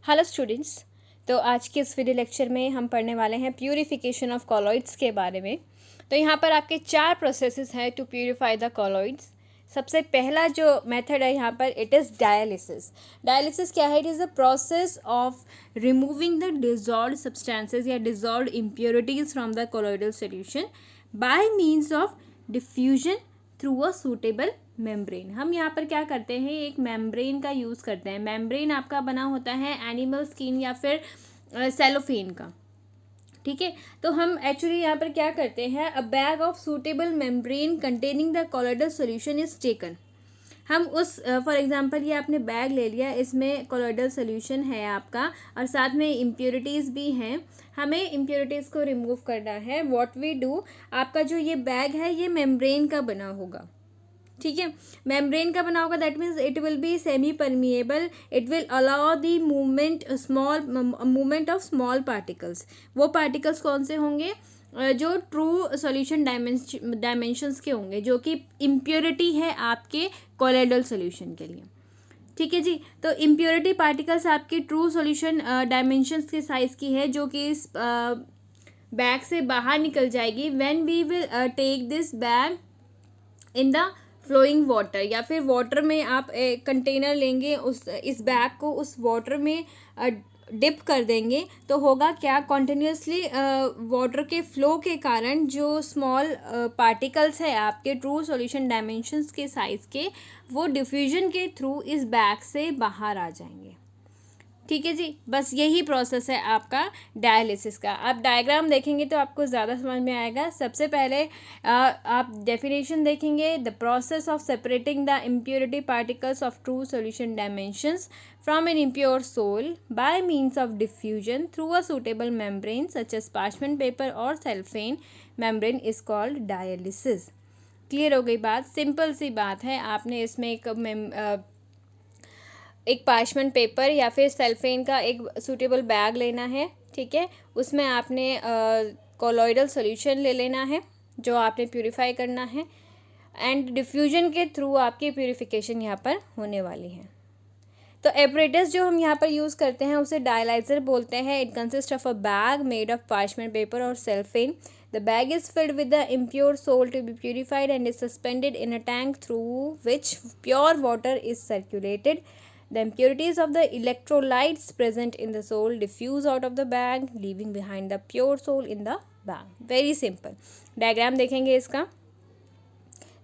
Hello students. तो आज के इस वीडियो लेक्चर में हम पढ़ने वाले हैं प्यूरिफिकेशन ऑफ कॉलॉइड्स के बारे में। तो यहाँ पर आपके 4 प्रोसेसेस हैं टू प्यूरिफाई द कॉलॉइड्स। सबसे पहला जो मेथड है यहाँ पर इट इज़ डायलिसिस। डायलिसिस क्या है? It is a process of removing the dissolved substances या dissolved impurities from the colloidal solution by means of diffusion through a suitable membrane. हम यहाँ पर क्या करते हैं, एक मेम्ब्रेन का यूज़ करते हैं। मेम्ब्रेन आपका बना होता है एनिमल स्किन या फिर सेलोफेन का, ठीक है। तो हम एक्चुअली यहाँ पर क्या करते हैं, अ bag of suitable membrane containing the colloidal solution is taken. हम उस फॉर एग्जांपल ये आपने बैग ले लिया, इसमें कॉलॉइडल सोल्यूशन है आपका और साथ में इम्प्योरिटीज़ भी हैं। हमें इम्प्योरिटीज़ को रिमूव करना है। व्हाट वी डू, आपका जो ये बैग है ये मेम्ब्रेन का बना होगा, ठीक है। मेम्ब्रेन का बना होगा, that means it will be semi permeable, it will allow the movement of small particles. वो पार्टिकल्स कौन से होंगे? जो ट्रू सॉल्यूशन डायमेंशंस के होंगे, जो कि इम्प्योरिटी है आपके कॉलॉइडल सॉल्यूशन के लिए, ठीक है जी। तो इम्प्योरिटी पार्टिकल्स आपकी ट्रू सॉल्यूशन डायमेंशंस के साइज की है, जो कि इस बैग से बाहर निकल जाएगी when we will take this bag in the flowing water, या फिर वाटर में आप एक कंटेनर लेंगे, इस बैग को उस वाटर में डिप कर देंगे, तो होगा क्या, कॉन्टिन्यूसली वाटर के फ्लो के कारण जो स्मॉल पार्टिकल्स है आपके ट्रू सॉल्यूशन डायमेंशंस के साइज़ के, वो डिफ्यूजन के थ्रू इस बैग से बाहर आ जाएंगे, ठीक है जी। बस यही प्रोसेस है आपका डायलिसिस का। आप डायग्राम देखेंगे तो आपको ज़्यादा समझ में आएगा। सबसे पहले आप डेफिनेशन देखेंगे, the process of separating the impurity particles of true solution dimensions from an impure sol by means of diffusion through a suitable membrane such as parchment paper और cellophane membrane is called dialysis. Clear हो गई बात? Simple सी बात है। आपने इसमें एक parchment paper या फिर सेल्फेन का एक सूटेबल बैग लेना है, ठीक है। उसमें आपने कॉलॉइडल सॉल्यूशन ले लेना है जो आपने प्यूरिफाई करना है, एंड डिफ्यूजन के थ्रू आपकी प्यूरिफिकेशन यहाँ पर होने वाली है। तो एपरेटस जो हम यहाँ पर यूज़ करते हैं उसे डायलाइजर बोलते हैं। It consist of a bag made of parchment paper और cellophane. The bag is filled with the impure sol to be purified and is suspended in a tank through which pure water is circulated. The impurities of the electrolytes present in the soul diffuse out of the bag, leaving behind the pure soul in the bag. Very simple. Diagram देखेंगे इसका।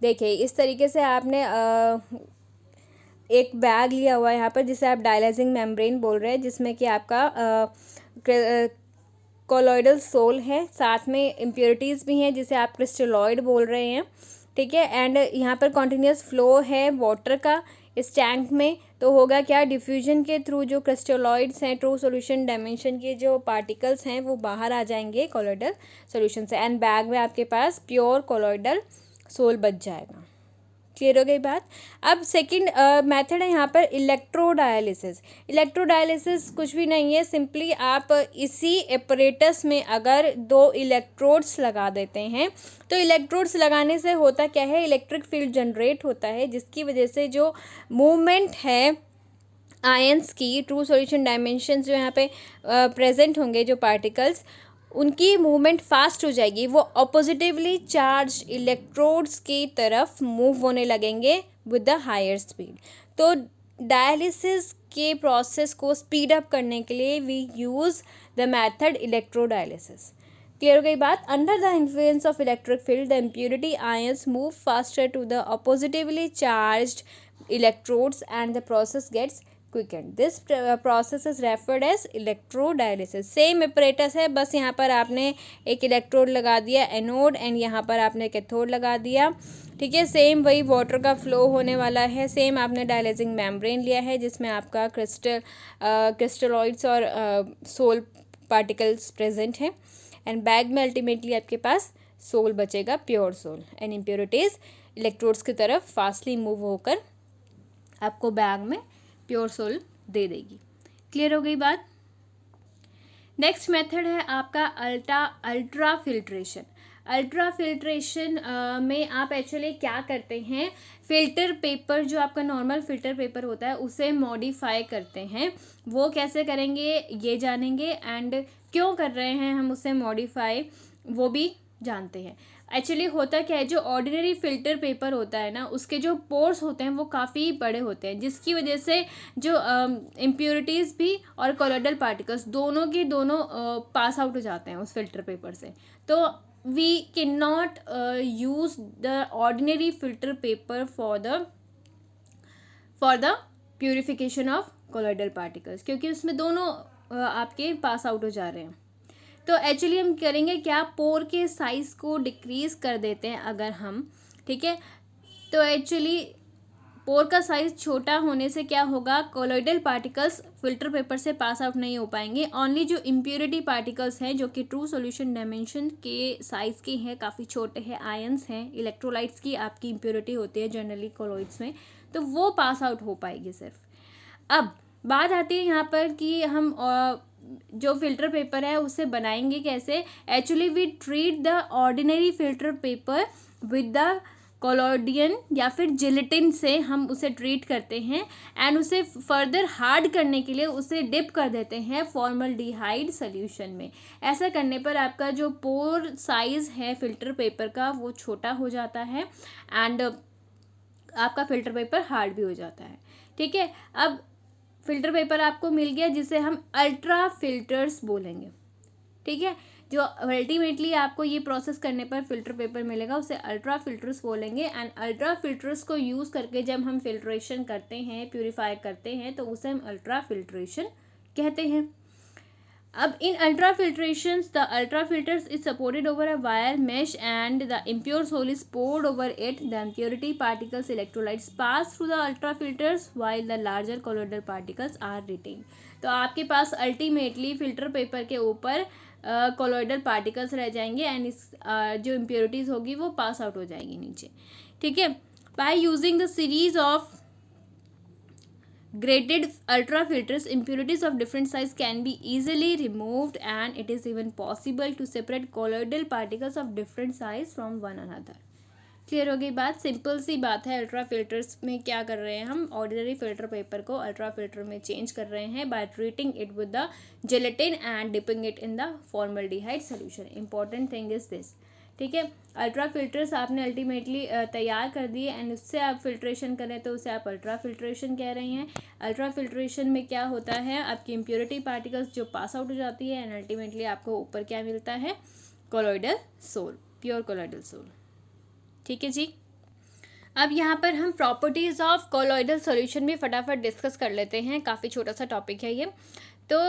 देखिए इस तरीके से आपने एक bag लिया हुआ है यहाँ पर, जिसे आप डायलाइजिंग मेम्ब्रेन बोल रहे हैं, जिसमें कि आपका कॉलॉइडल सोल है, साथ में इम्प्योरिटीज़ भी हैं जिसे आप क्रिस्टलॉइड बोल रहे हैं, ठीक है। एंड यहाँ पर कॉन्टिन्यूस फ्लो है वाटर का इस टैंक में, तो होगा क्या, डिफ्यूजन के थ्रू जो क्रिस्टलॉइड्स हैं, ट्रू सॉल्यूशन डायमेंशन के जो पार्टिकल्स हैं, वो बाहर आ जाएंगे कॉलॉइडल सॉल्यूशन से, एंड बैग में आपके पास प्योर कॉलॉइडल सोल बच जाएगा। क्लियर हो गई बात? अब सेकंड मेथड है यहाँ पर इलेक्ट्रोडायलिसिस। इलेक्ट्रोडायलिसिस कुछ भी नहीं है, सिंपली आप इसी एपरेटस में अगर 2 इलेक्ट्रोड्स लगा देते हैं, तो इलेक्ट्रोड्स लगाने से होता क्या है, इलेक्ट्रिक फील्ड जनरेट होता है, जिसकी वजह से जो मूवमेंट है आयंस की, ट्रू सॉल्यूशन डायमेंशंस जो यहाँ पे प्रेजेंट होंगे, जो पार्टिकल्स, उनकी मूवमेंट फास्ट हो जाएगी। वो ऑपोजिटिवली चार्ज इलेक्ट्रोड्स की तरफ मूव होने लगेंगे विद द हायर स्पीड। तो डायलिसिस के प्रोसेस को स्पीड अप करने के लिए we use the method electrodialysis. Clear हो गई बात? Under the influence of electric field the impurity ions move faster to the oppositely charged electrodes and the process gets quickened. This process is referred as electrodialysis. Same apparatus है, बस यहाँ पर आपने एक electrode लगा दिया एनोड, एंड यहाँ पर आपने कैथोड लगा दिया, ठीक है। सेम वही वाटर का फ्लो होने वाला है। सेम आपने डायलाइजिंग मेम्ब्रेन लिया है जिसमें आपका क्रिस्टलॉइड्स और सोल पार्टिकल्स प्रेजेंट हैं, एंड बैग में अल्टीमेटली आपके पास सोल बचेगा, pure sol, and impurities electrodes की तरफ फास्टली मूव होकर आपको बैग में प्योर सोल दे देगी। क्लियर हो गई बात? नेक्स्ट मेथड है आपका अल्ट्रा फिल्ट्रेशन। अल्ट्रा फिल्ट्रेशन में आप एक्चुअली क्या करते हैं, फ़िल्टर पेपर जो आपका नॉर्मल फ़िल्टर पेपर होता है उसे मॉडिफाई करते हैं। वो कैसे करेंगे ये जानेंगे, एंड क्यों कर रहे हैं हम उसे मॉडिफाई वो भी जानते हैं। एक्चुअली होता क्या है, जो ऑर्डिनरी फ़िल्टर पेपर होता है ना, उसके जो पोर्स होते हैं वो काफ़ी बड़े होते हैं, जिसकी वजह से जो इम्प्योरिटीज़ भी और कोलोइडल पार्टिकल्स दोनों के दोनों पास आउट हो जाते हैं उस फिल्टर पेपर से। तो we can not use the ordinary filter paper for the purification of colloidal particles, क्योंकि उसमें दोनों आपके पास आउट हो जा रहे हैं। तो एक्चुअली हम करेंगे क्या, पोर के साइज़ को डिक्रीज़ कर देते हैं अगर हम, ठीक है। तो एक्चुअली पोर का साइज़ छोटा होने से क्या होगा, कोलोइडल पार्टिकल्स फिल्टर पेपर से पास आउट नहीं हो पाएंगे। ओनली जो इम्प्योरिटी पार्टिकल्स हैं जो कि ट्रू सॉल्यूशन डायमेंशन के साइज़ के हैं, काफ़ी छोटे हैं, आयंस हैं, इलेक्ट्रोलाइट्स की आपकी इम्प्योरिटी होती है जनरली कोलोइड्स में, तो वो पास आउट हो पाएगी सिर्फ। अब बात आती है यहाँ पर कि हम जो फिल्टर पेपर है उसे बनाएंगे कैसे। Actually we treat the ordinary filter paper with the collodion या फिर जिलेटिन से हम उसे ट्रीट करते हैं, एंड उसे फर्दर हार्ड करने के लिए उसे डिप कर देते हैं फॉर्मल्डिहाइड सॉल्यूशन में। ऐसा करने पर आपका जो पोर साइज़ है फिल्टर पेपर का वो छोटा हो जाता है, एंड आपका फिल्टर पेपर हार्ड भी हो जाता है, ठीक है। अब फिल्टर पेपर आपको मिल गया जिसे हम अल्ट्रा फिल्टर्स बोलेंगे, ठीक है। जो अल्टीमेटली आपको ये प्रोसेस करने पर फिल्टर पेपर मिलेगा उसे अल्ट्रा फिल्टर्स बोलेंगे, एंड अल्ट्रा फिल्टर्स को यूज़ करके जब हम फिल्ट्रेशन करते हैं, प्यूरिफाई करते हैं, तो उसे हम अल्ट्रा फिल्ट्रेशन कहते हैं। अब in ultra filtrations, the ultra filters is supported over a wire mesh and the impure soil is poured over it. The impurity particles electrolytes pass through the ultra filters while the larger colloidal particles are retained. तो आपके पास ultimately filter paper के ऊपर colloidal particles रह जाएंगे, and इस जो impurities होगी वो पास आउट हो जाएगी नीचे, ठीक है। By using the series of graded ultra filters, impurities of different size can be easily removed, and it is even possible to separate colloidal particles of different size from one another. Clear हो गई बात, simple सी बात है। Ultra filters में क्या कर रहे हैं हम, ऑर्डिनरी फिल्टर पेपर को अल्ट्रा फिल्टर में चेंज कर रहे हैं by treating it with the gelatin and dipping it in the formaldehyde solution. Important thing is this, ठीक है। अल्ट्रा फिल्टर्स आपने अल्टीमेटली तैयार कर दिए, एंड उससे आप फिल्ट्रेशन करें तो उसे आप अल्ट्रा फिल्ट्रेशन कह रहे हैं। अल्ट्रा फिल्ट्रेशन में क्या होता है, आपकी इम्प्योरिटी पार्टिकल्स जो पास आउट हो जाती है, एंड अल्टीमेटली आपको ऊपर क्या मिलता है, colloidal sol, pure colloidal sol, ठीक है जी। अब यहाँ पर हम प्रॉपर्टीज़ ऑफ कोलोइडल सॉल्यूशन भी फटाफट डिस्कस कर लेते हैं, काफ़ी छोटा सा टॉपिक है ये। तो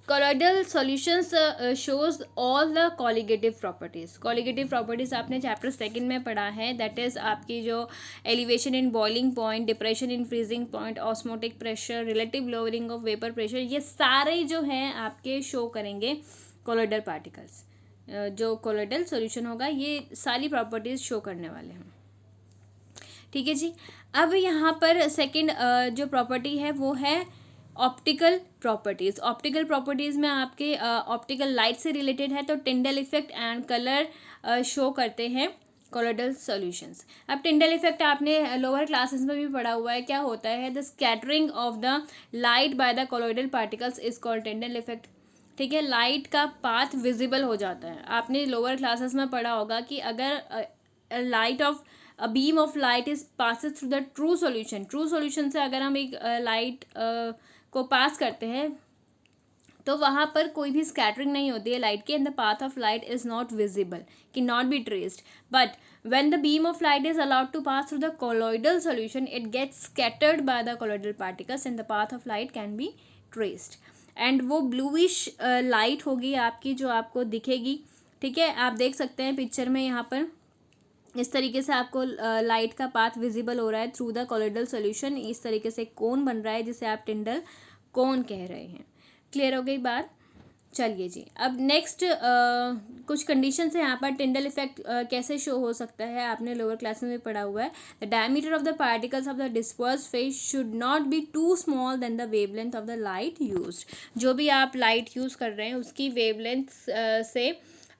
colloidal solutions shows all the colligative properties. Colligative properties आपने चैप्टर 2 में पढ़ा है, दैट इज़ आपकी जो elevation in boiling point, depression in freezing point, osmotic pressure, relative lowering of vapour pressure, ये सारे जो हैं आपके शो करेंगे कोलोइडल पार्टिकल्स। जो कोलोइडल सॉल्यूशन होगा ये सारी प्रॉपर्टीज़ शो करने वाले हैं, ठीक है जी। अब यहाँ पर सेकंड जो प्रॉपर्टी है वो है ऑप्टिकल प्रॉपर्टीज़। ऑप्टिकल प्रॉपर्टीज़ में आपके ऑप्टिकल लाइट से रिलेटेड है, तो Tyndall effect and colour show करते हैं कोलोइडल सॉल्यूशंस। अब टिंडल इफेक्ट आपने लोअर क्लासेस में भी पढ़ा हुआ है, क्या होता है, the scattering of the light by the colloidal particles is called Tyndall effect, ठीक है। लाइट का पाथ विजिबल हो जाता है। आपने लोअर क्लासेस में पढ़ा होगा कि अगर light of a beam of light is passes through the true solution, true solution से अगर हम एक लाइट को पास करते हैं तो वहाँ पर कोई भी स्कैटरिंग नहीं होती है लाइट की, and the path of light is not visible, can not be traced. But when the beam of light is allowed to pass through the colloidal solution, it gets scattered by the colloidal particles and the path of light can be traced. And वो bluish light होगी आपकी जो आपको दिखेगी, ठीक है। आप देख सकते हैं पिक्चर में यहाँ पर इस तरीके से आपको लाइट का पाथ विजिबल हो रहा है थ्रू द कोलोइडल सॉल्यूशन। इस तरीके से कोन बन रहा है जिसे आप टिंडल कोन कह रहे हैं। क्लियर हो गई बात, चलिए जी। अब नेक्स्ट कुछ कंडीशन है यहाँ पर टिंडल इफेक्ट कैसे शो हो सकता है, आपने लोअर क्लास में पढ़ा हुआ है। The diameter of the particles of the disperse phase should not be too small than the wavelength of the light used. जो भी आप लाइट यूज़ कर रहे हैं उसकी वेवलेंथ से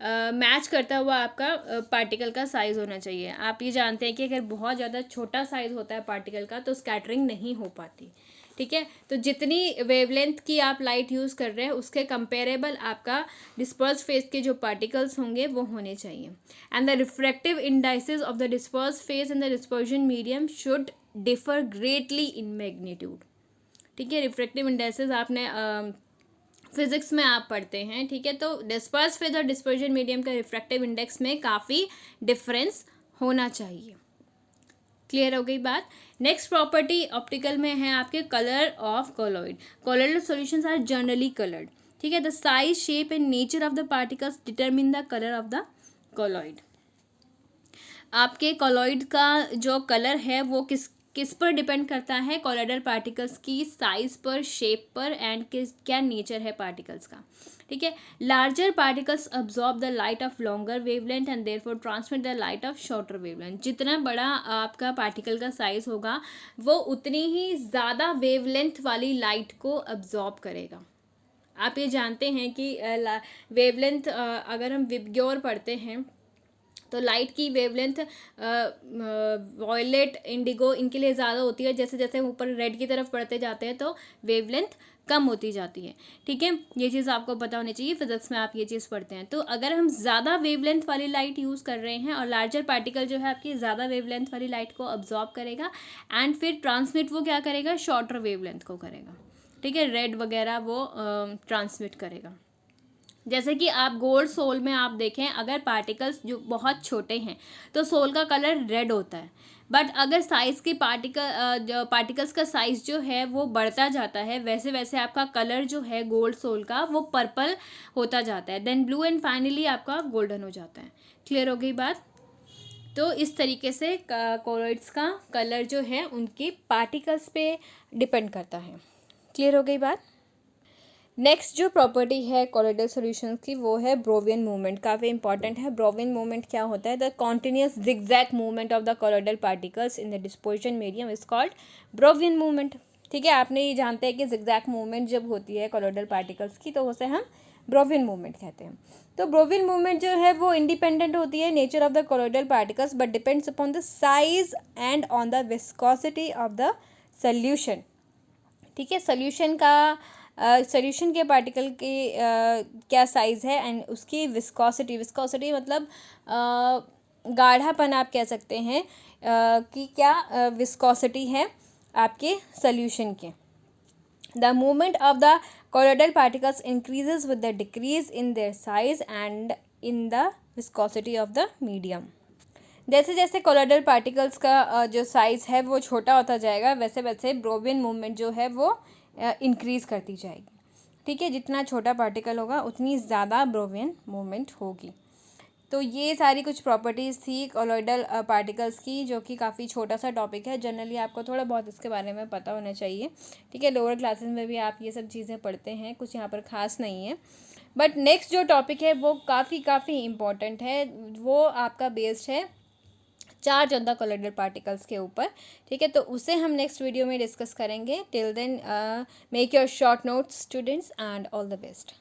मैच करता हुआ आपका पार्टिकल का साइज़ होना चाहिए। आप ये जानते हैं कि अगर बहुत ज़्यादा छोटा साइज़ होता है पार्टिकल का तो स्कैटरिंग नहीं हो पाती, ठीक है। तो जितनी वेवलेंथ की आप लाइट यूज़ कर रहे हैं उसके कंपेरेबल आपका डिस्पर्स फेज के जो पार्टिकल्स होंगे वो होने चाहिए। And the refractive indices of the disperse phase and the dispersion medium should differ greatly in magnitude, ठीक है। रिफ्रैक्टिव इंडाइसेस आपने फिजिक्स में आप पढ़ते हैं, ठीक है। तो डिस्पर्स फेज और डिस्पर्जन मीडियम का रिफ्रैक्टिव इंडेक्स में काफ़ी डिफरेंस होना चाहिए। क्लियर हो गई बात। नेक्स्ट प्रॉपर्टी ऑप्टिकल में है आपके colour of colloid. Colloidal solutions are generally coloured, ठीक है। The size, shape and nature of the particles determine the colour of the colloid. आपके कोलॉइड का जो कलर है वो किस पर डिपेंड करता है? कोलॉइडल पार्टिकल्स की साइज पर, शेप पर एंड क्या नेचर है पार्टिकल्स का, ठीक है। Larger particles absorb the light of longer wavelength and therefore transmit the light of shorter wavelength. जितना बड़ा आपका पार्टिकल का साइज होगा वो उतनी ही ज़्यादा वेवलेंथ वाली लाइट को अब्जॉर्ब करेगा। आप ये जानते हैं कि वेवलेंथ अगर हम विबग्योर पढ़ते हैं तो लाइट की वेवलेंथ वॉयलेट, इंडिगो इनके लिए ज़्यादा होती है। जैसे जैसे ऊपर रेड की तरफ बढ़ते जाते हैं तो वेवलेंथ कम होती जाती है, ठीक है। ये चीज़ आपको पता होनी चाहिए, फिजिक्स में आप ये चीज़ पढ़ते हैं। तो अगर हम ज़्यादा वेवलेंथ वाली लाइट यूज़ कर रहे हैं और लार्जर पार्टिकल जो है आपकी ज़्यादा वेवलेंथ वाली लाइट को अब्जॉर्ब करेगा एंड फिर ट्रांसमिट वो क्या करेगा? शॉर्टर वेवलेंथ को करेगा, ठीक है। रेड वगैरह वो ट्रांसमिट करेगा। जैसे कि आप गोल्ड सोल में आप देखें, अगर पार्टिकल्स जो बहुत छोटे हैं तो सोल का कलर रेड होता है, बट अगर साइज़ की पार्टिकल्स का साइज़ जो है वो बढ़ता जाता है वैसे वैसे आपका कलर जो है गोल्ड सोल का वो पर्पल होता जाता है, देन ब्लू एंड फाइनली आपका गोल्डन हो जाता है। क्लियर हो गई बात। तो इस तरीके से कोलॉइड्स का कलर जो है उनके पार्टिकल्स पे डिपेंड करता है। क्लियर हो गई बात। नेक्स्ट जो प्रॉपर्टी है कोलॉइडल सॉल्यूशंस की वो है ब्रोवियन मूवमेंट। काफ़ी इंपॉर्टेंट है। ब्रोवियन मूवमेंट क्या होता है? The continuous zigzag movement of the colloidal particles in the dispersion medium is called Brownian movement, ठीक है। आपने ये जानते हैं कि जिगजैग मूवमेंट जब होती है कोलॉइडल पार्टिकल्स की तो उसे हम ब्रोवियन मूवमेंट कहते हैं। तो ब्रोवियन मूवमेंट जो है वो इंडिपेंडेंट होती है nature of the colloidal particles but depends upon the size and on the viscosity of the solution, ठीक है। सोल्यूशन के पार्टिकल की क्या साइज़ है एंड उसकी विस्कोसिटी मतलब गाढ़ापन आप कह सकते हैं कि क्या विस्कोसिटी है आपके सोल्यूशन के। The movement of the colloidal particles increases with the decrease in their size and in the viscosity of the medium. जैसे जैसे कोलॉइडल पार्टिकल्स का जो साइज़ है वो छोटा होता जाएगा वैसे वैसे ब्रोवियन मूवमेंट जो है वो इंक्रीज़ करती जाएगी, ठीक है। जितना छोटा पार्टिकल होगा उतनी ज़्यादा ब्रोवियन मूवमेंट होगी। तो ये सारी कुछ प्रॉपर्टीज़ थी कोलॉइडल पार्टिकल्स की, जो कि काफ़ी छोटा सा टॉपिक है। जनरली आपको थोड़ा बहुत इसके बारे में पता होना चाहिए, ठीक है। लोअर क्लासेस में भी आप ये सब चीज़ें पढ़ते हैं, कुछ यहाँ पर ख़ास नहीं है। बट नेक्स्ट जो टॉपिक है वो काफ़ी इम्पॉर्टेंट है। वो आपका बेस्ड है charge on the colloidal particles के ऊपर, ठीक है। तो उसे हम नेक्स्ट वीडियो में डिस्कस करेंगे। Till then make your short notes students and all the best.